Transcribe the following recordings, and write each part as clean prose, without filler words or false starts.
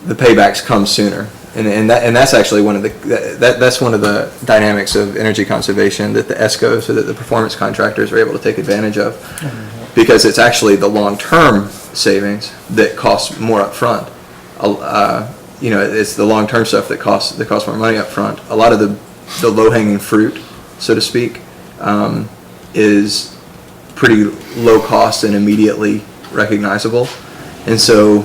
the paybacks come sooner. And that's actually one of the dynamics of energy conservation that the ESCOs, so that the performance contractors are able to take advantage of, because it's actually the long-term savings that costs more up front. It's the long-term stuff that costs more money up front. A lot of the low-hanging fruit, so to speak, is pretty low cost and immediately recognizable. And so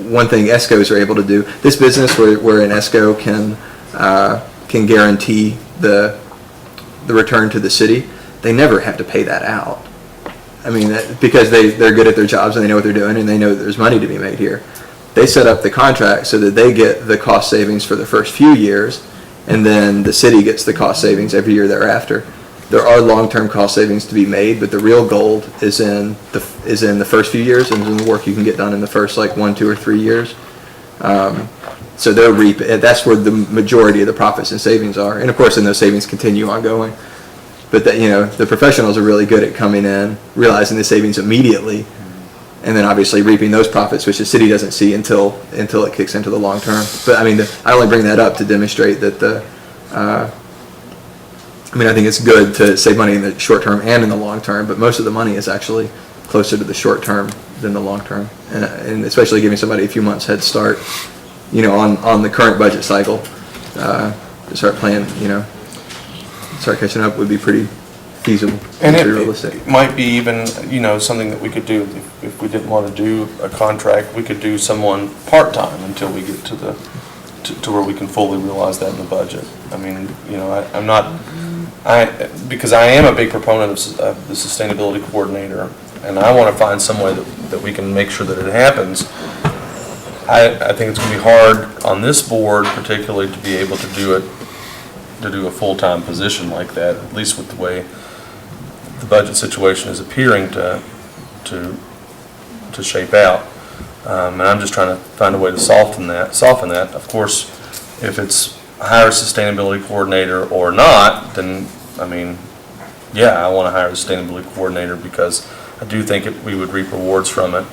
one thing ESCOs are able to do, this business where an ESCO can guarantee the return to the city, they never have to pay that out. I mean, because they're good at their jobs and they know what they're doing and they know that there's money to be made here. They set up the contract so that they get the cost savings for the first few years, and then the city gets the cost savings every year thereafter. There are long-term cost savings to be made, but the real gold is in the first few years, and in the work you can get done in the first 1, 2, or 3 years. So they'll reap. That's where the majority of the profits and savings are, and of course, then those savings continue ongoing. But the professionals are really good at coming in, realizing the savings immediately, and then obviously reaping those profits, which the city doesn't see until it kicks into the long term. But I mean, I only bring that up to demonstrate that I think it's good to save money in the short term and in the long term, but most of the money is actually closer to the short term than the long term, and especially giving somebody a few months head start, on the current budget cycle, to start planning, start catching up would be pretty feasible and pretty realistic. It might be even, something that we could do if we didn't want to do a contract. We could do someone part-time until we get to where we can fully realize that in the budget. I mean, because I am a big proponent of the sustainability coordinator, and I want to find some way that we can make sure that it happens. I think it's going to be hard on this board, particularly, to be able to do a full-time position like that, at least with the way the budget situation is appearing to shape out. And I'm just trying to find a way to soften that. Of course, if it's hire a sustainability coordinator or not, then I want to hire a sustainability coordinator because I do think we would reap rewards from it.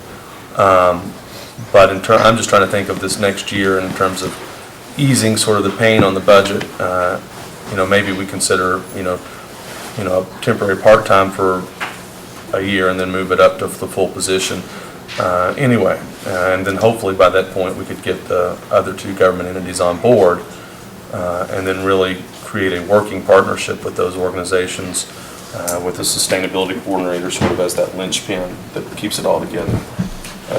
But I'm just trying to think of this next year in terms of easing sort of the pain on the budget. Maybe we consider a temporary part-time for a year and then move it up to the full position. And then hopefully by that point we could get the other two government entities on board, and then really create a working partnership with those organizations, with the sustainability coordinator sort of as that linchpin that keeps it all together.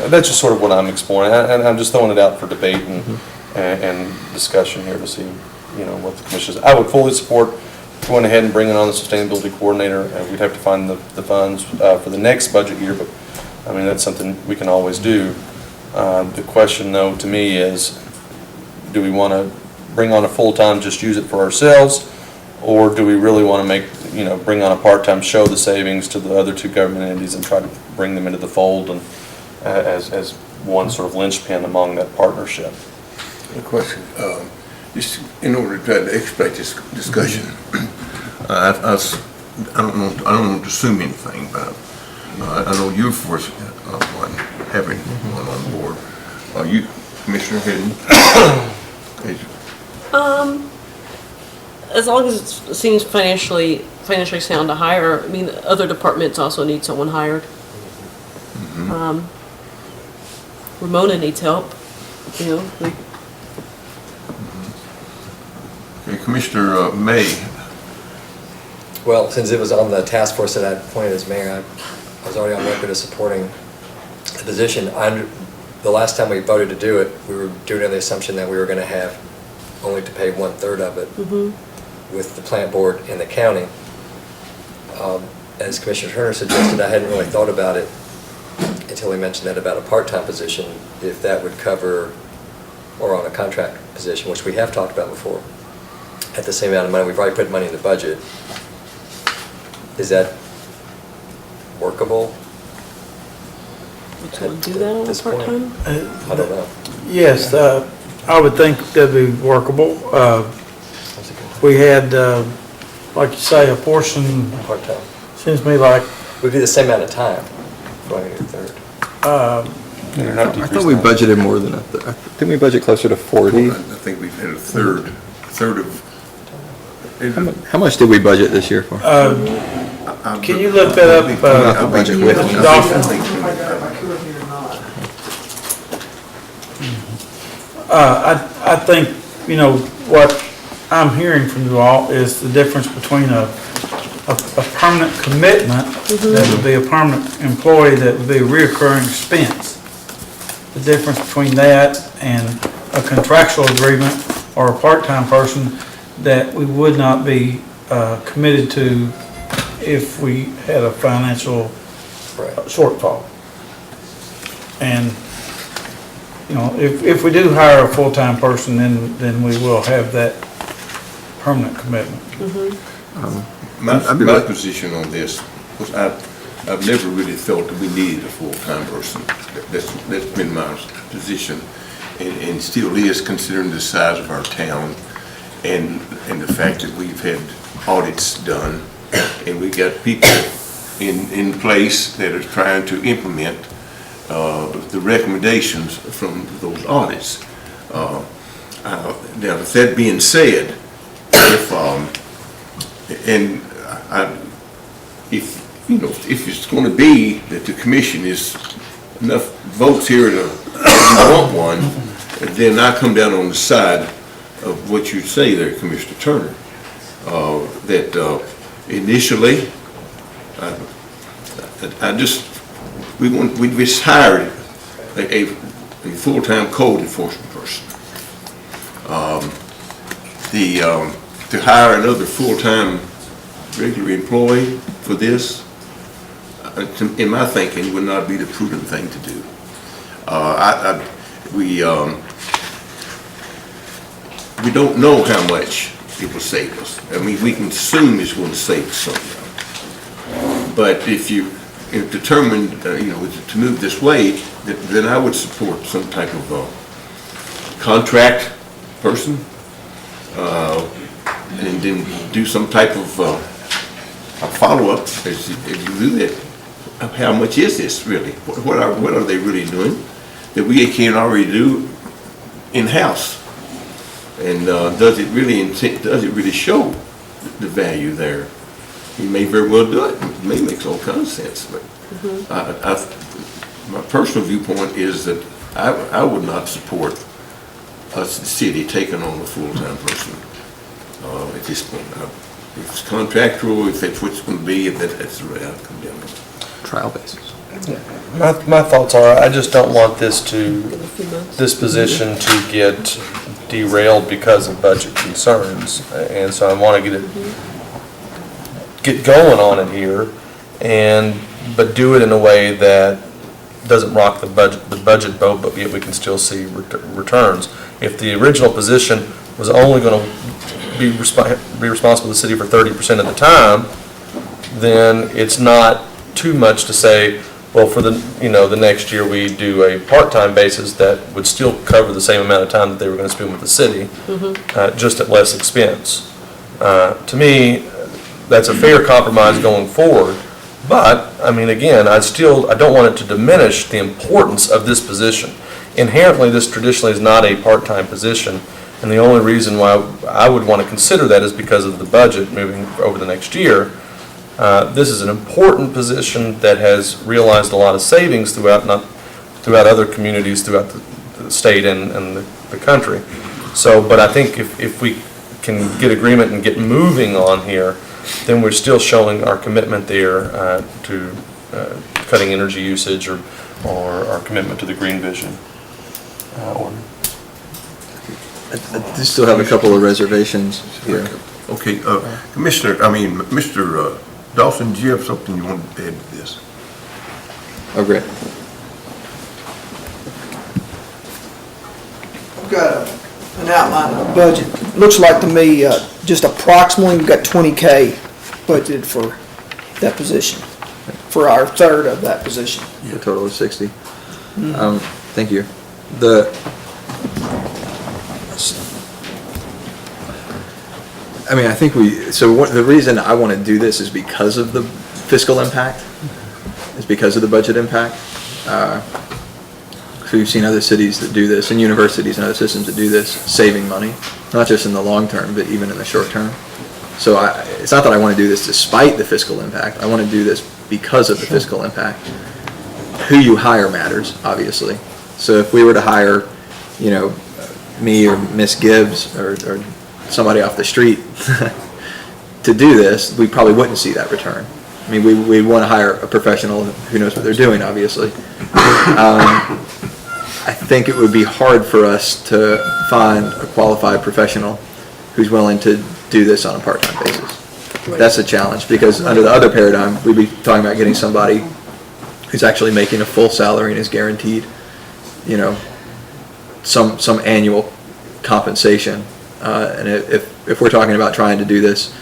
That's just sort of what I'm exploring, and I'm just throwing it out for debate and discussion here to see what the commission is. I would fully support going ahead and bringing on the sustainability coordinator, and we'd have to find the funds for the next budget year, but that's something we can always do. The question, though, to me is, do we want to bring on a full-time, just use it for ourselves, or do we really want to bring on a part-time, show the savings to the other two government entities and try to bring them into the fold and as one sort of linchpin among that partnership? A question, just in order to try to expedite this discussion, I don't want to assume anything, but I know you're for having one on board. Are you, Commissioner Hayden? As long as it seems financially sound to hire. Other departments also need someone hired. Ramona needs help. Okay, Commissioner May. Well, since it was on the task force that I appointed as mayor, I was already on record as supporting the position. The last time we voted to do it, we were doing it on the assumption that we were going to have only to pay 1/3 of it with the plant board and the county. As Commissioner Turner suggested, I hadn't really thought about it until he mentioned that about a part-time position, if that would cover, or on a contract position, which we have talked about before, at the same amount of money. We've already put money in the budget. Is that workable? Would someone do that on a part-time? I don't know. Yes, I would think that'd be workable. We had, like you say, a portion, Part-time. seems to me like, Would be the same amount of time, going to 1/3. I thought we budgeted more than didn't we budget closer to 40? I think we've had a third of. How much did we budget this year for? Can you look that up, I'll budget with you. Mr. Dawson? I think, you know, what I'm hearing from you all is the difference between a permanent commitment, that would be a permanent employee, that would be a reoccurring expense. The difference between that and a contractual agreement or a part-time person that we would not be committed to if we had a financial shortfall. And, you know, if we do hire a full-time person, then we will have that permanent commitment. My position on this was I've never really felt that we needed a full-time person. That's been my position, and still is, considering the size of our town and the fact that we've had audits done, and we got people in place that are trying to implement the recommendations from those audits. Now, with that being said, if it's going to be that the commission is enough votes here to want one, then I come down on the side of what you say there, Commissioner Turner, that initially, we just hired a full-time code enforcement person. To hire another full-time regular employee for this, in my thinking, would not be the prudent thing to do. We don't know how much it will save us. I mean, we can assume it's going to save us something. But if you determined, to move this way, then I would support some type of contract person, and then do some type of follow-up as you do that. How much is this really? What are they really doing that we can already do in-house? And does it really show the value there? You may very well do it. It may make all kinds of sense, but my personal viewpoint is that I would not support us, the city, taking on a full-time person at this point. If it's contractual, if that's what it's going to be, if that's the way I'd come down on it. Trial basis. My thoughts are, I just don't want this position to get derailed because of budget concerns, and so I want to get going on it here, but do it in a way that doesn't rock the budget boat, but yet we can still see returns. If the original position was only going to be responsible to the city for 30% of the time, then it's not too much to say, well, for the next year we do a part-time basis that would still cover the same amount of time that they were going to spend with the city, just at less expense. To me, that's a fair compromise going forward. But, I mean, again, I don't want it to diminish the importance of this position. Inherently, this traditionally is not a part-time position, and the only reason why I would want to consider that is because of the budget moving over the next year. This is an important position that has realized a lot of savings throughout other communities throughout the state and the country. So, but I think if we can get agreement and get moving on here, then we're still showing our commitment there to cutting energy usage or our commitment to the green vision. I still have a couple of reservations here. Okay, Mr. Dawson, do you have something you want to add to this? Oh, great. I've got an outline of the budget. Looks like to me, just approximately, we've got 20K budgeted for that position, for our third of that position. A total of 60. Thank you. I think the reason I want to do this is because of the fiscal impact, is because of the budget impact. 'cause we've seen other cities that do this, and universities and other systems that do this, saving money, not just in the long term, but even in the short term. So it's not that I want to do this despite the fiscal impact. I want to do this because of the fiscal impact. Who you hire matters, obviously. So if we were to hire, me or Miss Gibbs or somebody off the street to do this, we probably wouldn't see that return. I mean, we want to hire a professional who knows what they're doing, obviously. I think it would be hard for us to find a qualified professional who's willing to do this on a part-time basis. That's a challenge, because under the other paradigm, we'd be talking about getting somebody who's actually making a full salary and is guaranteed, some annual compensation. And if we're talking about trying to do this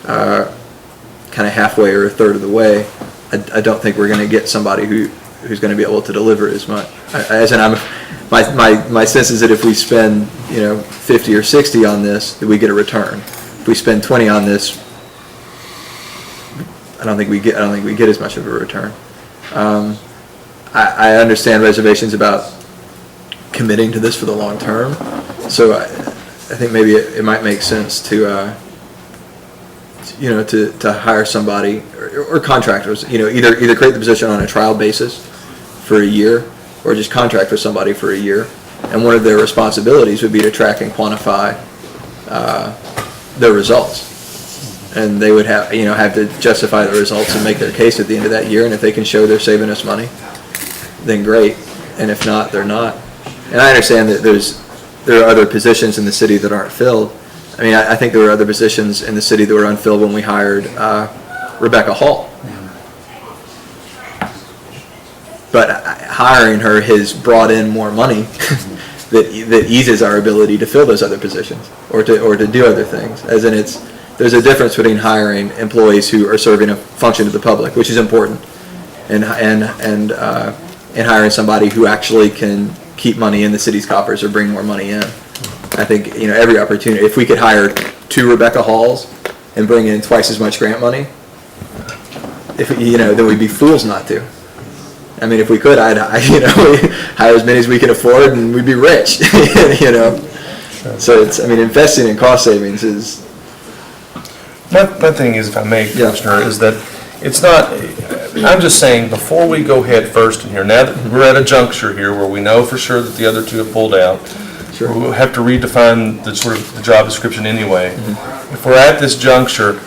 kind of halfway or a third of the way, I don't think we're going to get somebody who's going to be able to deliver as much. My sense is that if we spend 50 or 60 on this, that we get a return. If we spend 20 on this, I don't think we get as much of a return. I understand reservations about committing to this for the long term, so I think maybe it might make sense to hire somebody or contractors, either create the position on a trial basis for a year, or just contract with somebody for a year. And one of their responsibilities would be to track and quantify their results. And they would have to justify the results and make their case at the end of that year. And if they can show they're saving us money, then great. And if not, they're not. And I understand that there are other positions in the city that aren't filled. I mean, I think there were other positions in the city that were unfilled when we hired Rebecca Hall. But hiring her has brought in more money that eases our ability to fill those other positions or to do other things. As in, there's a difference between hiring employees who are serving a function to the public, which is important, and hiring somebody who actually can keep money in the city's coffers or bring more money in. I think every opportunity. If we could hire 2 Rebecca Halls and bring in twice as much grant money, then we'd be fools not to. I mean, if we could, I'd hire as many as we can afford, and we'd be rich. So investing in cost savings is. My thing is, if I may, Commissioner, is that it's not, I'm just saying, before we go head first in here, now that we're at a juncture here where we know for sure that the other 2 have pulled out, Sure. we'll have to redefine the job description anyway. Mm-hmm. If we're at this juncture,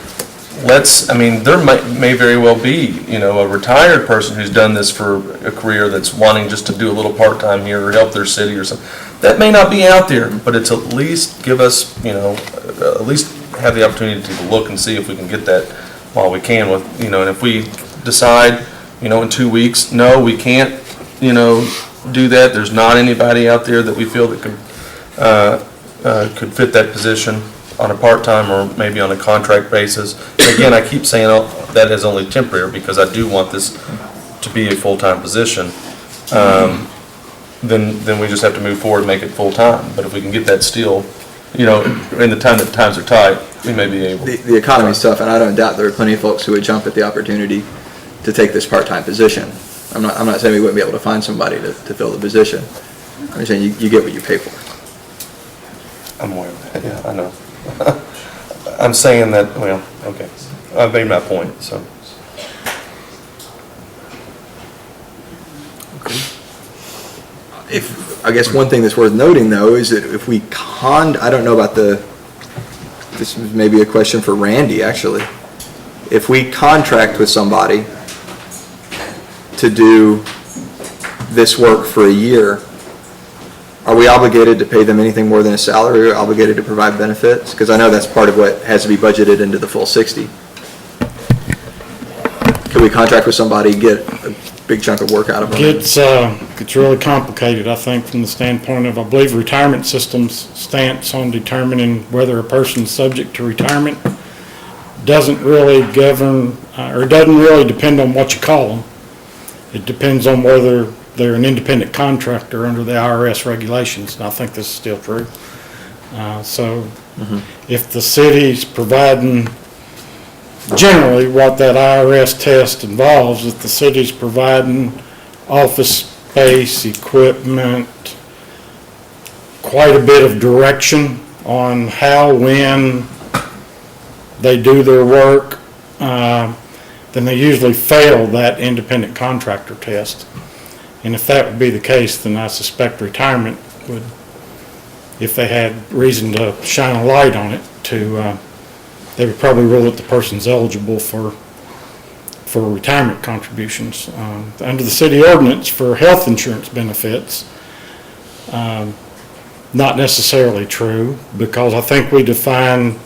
there may very well be, a retired person who's done this for a career that's wanting just to do a little part-time here or help their city or something. That may not be out there, but it's at least give us, at least have the opportunity to look and see if we can get that while we can with, and if we decide, in 2 weeks, no, we can't, do that. There's not anybody out there that we feel that could fit that position on a part-time or maybe on a contract basis. Again, I keep saying that is only temporary because I do want this to be a full-time position. Then we just have to move forward and make it full-time. But if we can get that still, in the time that times are tight, we may be able. The economy's tough, and I don't doubt there are plenty of folks who would jump at the opportunity to take this part-time position. I'm not saying we wouldn't be able to find somebody to fill the position. I'm saying you get what you pay for. I'm aware of that, yeah, I know. I'm saying that, okay, I've made my point, so. I guess one thing that's worth noting, though, is that if we I don't know about this may be a question for Randy, actually. If we contract with somebody to do this work for a year, are we obligated to pay them anything more than a salary, or obligated to provide benefits? Because I know that's part of what has to be budgeted into the full 60. Can we contract with somebody, get a big chunk of work out of them? It's really complicated, I think, from the standpoint of, I believe, retirement system's stance on determining whether a person's subject to retirement doesn't really govern, or doesn't really depend on what you call them. It depends on whether they're an independent contractor under the IRS regulations, and I think this is still true. If the city's providing, generally what that IRS test involves, if the city's providing office space, equipment, quite a bit of direction on how, when they do their work, then they usually fail that independent contractor test. And if that would be the case, then I suspect retirement would, if they had reason to shine a light on it, they would probably rule that the person's eligible for retirement contributions. Under the city ordinance for health insurance benefits, not necessarily true, because I think we define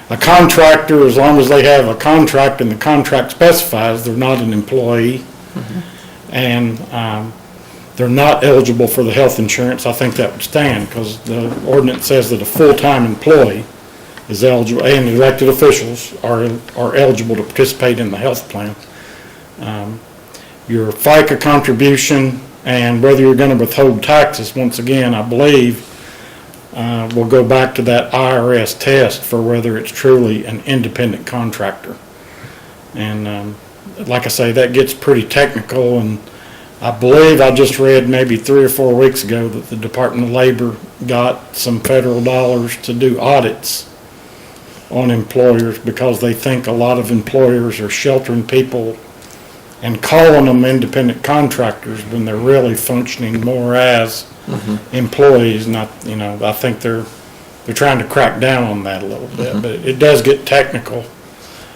a contractor, as long as they have a contract and the contract specifies they're not an employee, and they're not eligible for the health insurance, I think that would stand, because the ordinance says that a full-time employee is eligible, and elected officials are eligible to participate in the health plan. Your FICA contribution and whether you're going to withhold taxes, once again, I believe, we'll go back to that IRS test for whether it's truly an independent contractor. And like I say, that gets pretty technical, and I believe I just read maybe 3 or 4 weeks ago that the Department of Labor got some federal dollars to do audits on employers because they think a lot of employers are sheltering people and calling them independent contractors when they're really functioning more as employees. Not, I think they're trying to crack down on that a little bit, but it does get technical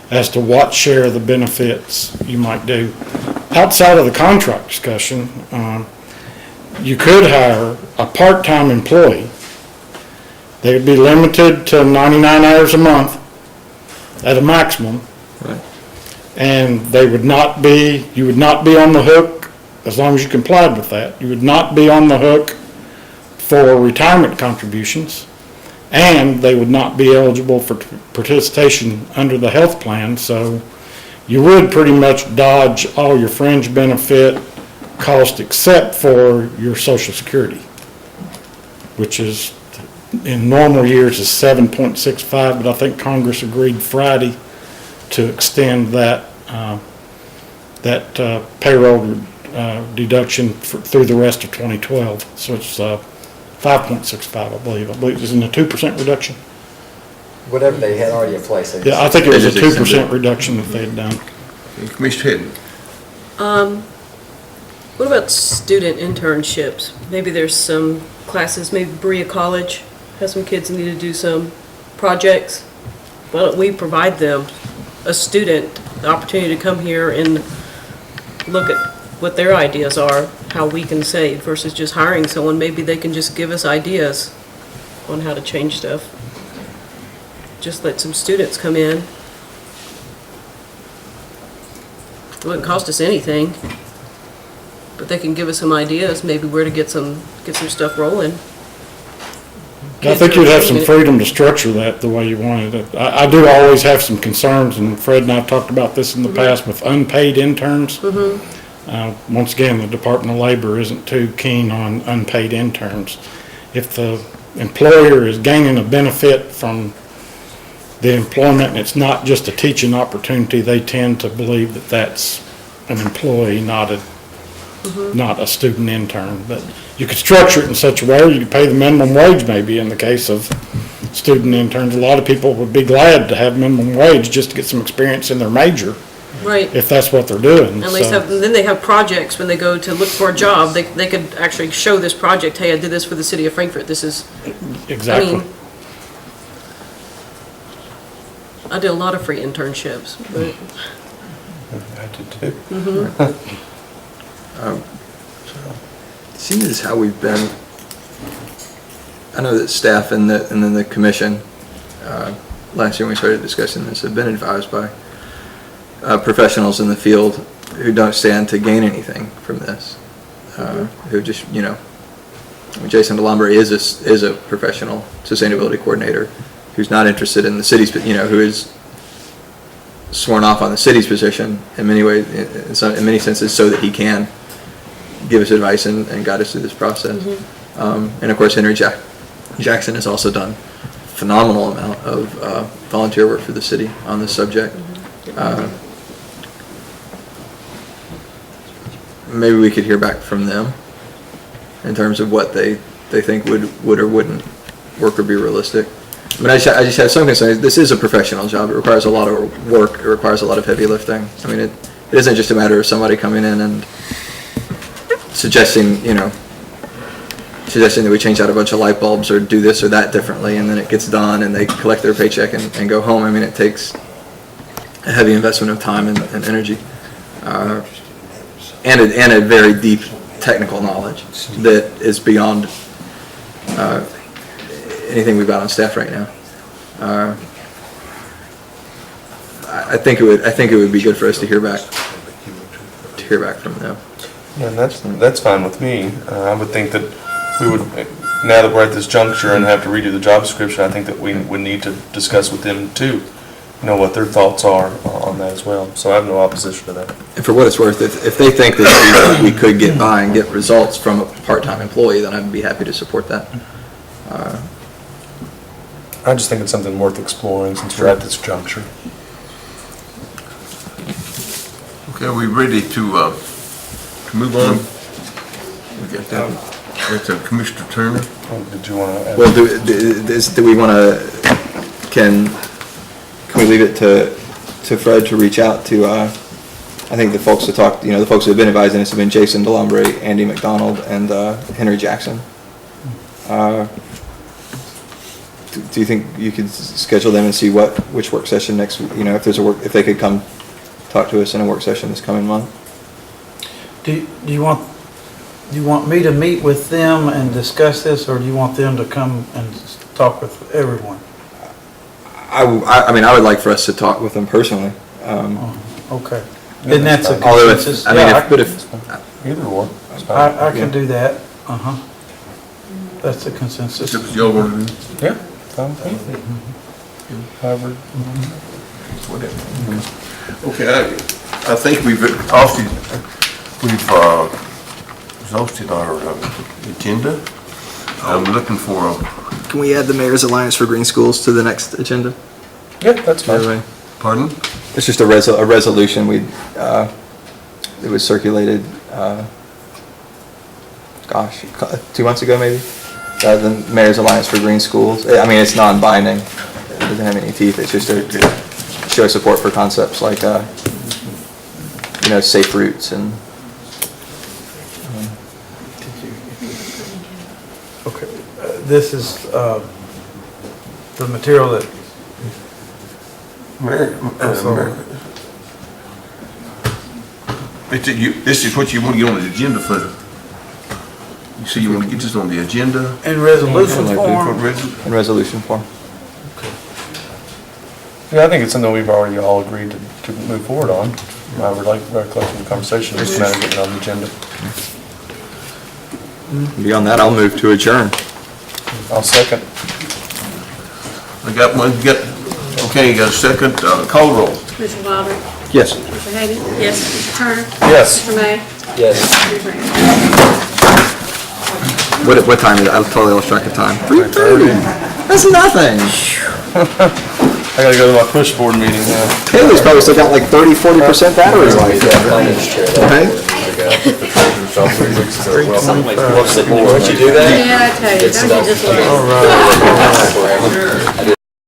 as to what share of the benefits you might do. Outside of the contract discussion, you could hire a part-time employee. They would be limited to 99 hours a month at a maximum. Right. And you would not be on the hook, as long as you complied with that, you would not be on the hook for retirement contributions, and they would not be eligible for participation under the health plan, so you would pretty much dodge all your fringe benefit cost except for your Social Security, which is, in normal years, is 7.65, but I think Congress agreed Friday to extend that payroll deduction through the rest of 2012. So it's 5.65, I believe. I believe it was in a 2% reduction. Whatever they had already in place. Yeah, I think it was a 2% reduction that they had done. Commissioner Hadden. What about student internships? Maybe there's some classes, maybe Berea College has some kids that need to do some projects. Why don't we provide them, a student, the opportunity to come here and look at what their ideas are, how we can save, versus just hiring someone. Maybe they can just give us ideas on how to change stuff. Just let some students come in. It wouldn't cost us anything, but they can give us some ideas, maybe where to get some stuff rolling. I think you'd have some freedom to structure that the way you wanted it. I do always have some concerns, and Fred and I have talked about this in the past with unpaid interns. Once again, the Department of Labor isn't too keen on unpaid interns. If the employer is gaining a benefit from the employment and it's not just a teaching opportunity, they tend to believe that that's an employee, not a student intern. But you could structure it in such a way, or you could pay the minimum wage maybe in the case of student interns. A lot of people would be glad to have minimum wage just to get some experience in their major. Right. If that's what they're doing. At least then they have projects when they go to look for a job. They could actually show this project. Hey, I did this for the city of Frankfurt. This is Exactly. I did a lot of free internships, but I did too. Seeing as how we've been, I know that staff and then the commission, last year when we started discussing this, have been advised by professionals in the field who don't stand to gain anything from this, who just, Jason DeLombre is a professional sustainability coordinator who's not interested in the city's, who is sworn off on the city's position in many ways, in many senses, so that he can give us advice and guide us through this process. And of course, Henry Jackson has also done a phenomenal amount of volunteer work for the city on this subject. Maybe we could hear back from them in terms of what they think would or wouldn't work or be realistic. I mean, I just have some concerns. This is a professional job. It requires a lot of work. It requires a lot of heavy lifting. I mean, it isn't just a matter of somebody coming in and suggesting that we change out a bunch of light bulbs or do this or that differently, and then it gets done and they collect their paycheck and go home. I mean, it takes a heavy investment of time and energy, and a very deep technical knowledge that is beyond anything we've got on staff right now. I think it would be good for us to hear back from them. Yeah, and that's fine with me. I would think that we would, now that we're at this juncture and have to redo the job description, I think that we would need to discuss with them too, what their thoughts are on that as well. So I have no opposition to that. And for what it's worth, if they think that we could get by and get results from a part-time employee, then I'd be happy to support that. I just think it's something worth exploring since we're at this juncture. Okay, are we ready to move on? We got that. That's Commissioner Turner. Did you want to add? Well, do we want to, can we leave it to Fred to reach out to, I think the folks that talked, the folks who have been advising us have been Jason DeLombre, Andy McDonald, and Henry Jackson. Do you think you could schedule them and see which work session next, if they could come talk to us in a work session this coming month? Do you want me to meet with them and discuss this, or do you want them to come and talk with everyone? I mean, I would like for us to talk with them personally. Okay. And that's a Although consensus. Either or. I can do that. That's a consensus. That's what y'all want to do? Yeah, fine with me. However. Okay, I think we've exhausted our agenda. I'm looking for Can we add the Mayor's Alliance for Green Schools to the next agenda? Yeah, that's fine. pardon? It's just a resolution it was circulated, 2 months ago maybe? The Mayor's Alliance for Green Schools. I mean, it's non-binding. It doesn't have any teeth. It's just to show support for concepts like, safe routes and. Okay, this is the material that, This is what you want to get on the agenda for. You say you want to get this on the agenda? in resolution form. In resolution form. Yeah, I think it's something we've already all agreed to move forward on. I would like very close to the conversation, it's a matter of getting on the agenda. Beyond that, I'll move to adjourn. I'll second. I got one, okay, you got a second, call roll. Mr. Wilder? Yes. Mr. Hagan? Yes. Mr. Turner? Yes. Mr. May? Yes. Mr. Grant? What time is it? I totally lost track of time. 3:30. That's nothing. I gotta go to my push board meeting now. Haley's probably still got like 30-40% battery life. Okay? Once you do that, Yeah, I tell you, it's don't you just done. love it? I did